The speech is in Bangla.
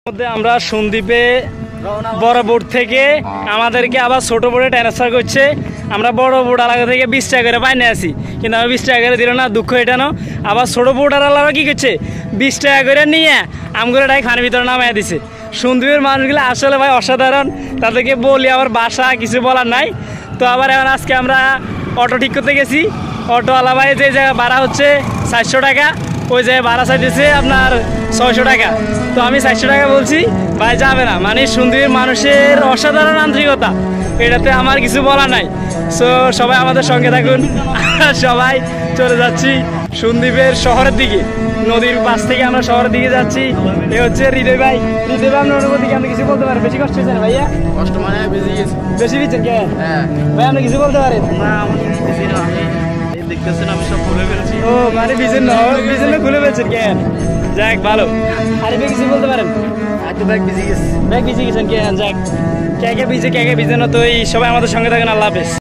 মধ্যে আমরা সন্দ্বীপে বড় বোট থেকে আমাদেরকে আবার ছোট বোটে ট্রান্সফার করছে। আমরা বড় বোট এলাকা থেকে 20 টাকা করে পাইনে আসি, কিন্তু আমি 20 টাকা করে দিল না, দুঃখ এটা না। আবার ছোট বোট আলাদা কি করছে, 20 টাকা করে নিয়ে আমগুলো ডাই খানের ভিতরে নামাই দিছে। সন্দ্বীপের মানুষগুলো আসলে ভাই অসাধারণ, তাদেরকে বলি আবার বাসা কিছু বলার নাই। তো আবার এখন আজকে আমরা অটো ঠিক করতে গেছি। অটোওয়ালা ভাই যে জায়গায় ভাড়া হচ্ছে 400 টাকা, ওই জায়গায় ভাড়া চাইতেছে আপনার 600 টাকা। তো আমি 400 টাকা বলছি, ভাই যাবে না। মানে সন্দ্বীপের মানুষের অসাধারণ আন্তরিকতা, এটাতে আমার কিছু বলা নাই। সো সবাই আমাদের সঙ্গে থাকুন, সবাই চলে যাচ্ছি সন্দ্বীপের শহরের দিকে। নদীর পাশ থেকে আমরা শহরের দিকে যাচ্ছি। এ হচ্ছে হৃদয় ভাই। হৃদয় ভাই আপনার অনুভূতি আপনি কিছু বলতে পারেন? বেশি কষ্ট হয়েছে না ভাইয়া? কষ্ট মানে বেশি গেছে। বেশি দিচ্ছেন কে? হ্যাঁ ভাই আপনি কিছু বলতে পারেন? না আমার বেশি না, আমি দেখতেছেন আমি সব ভুলে ফেলছি। ও মানে বিজন্য খুলে ফেলছেন কেন? যাক ভালো। আরে ভাই কিছু বলতে পারেন? একটু ব্যাগ বেশি গেছে। ব্যাগ ভিজে গেছেন কেন? যাক, কে কে ভিজে না। তো এই সবাই আমাদের সঙ্গে থাকেন। আল্লাহ হাফেজ।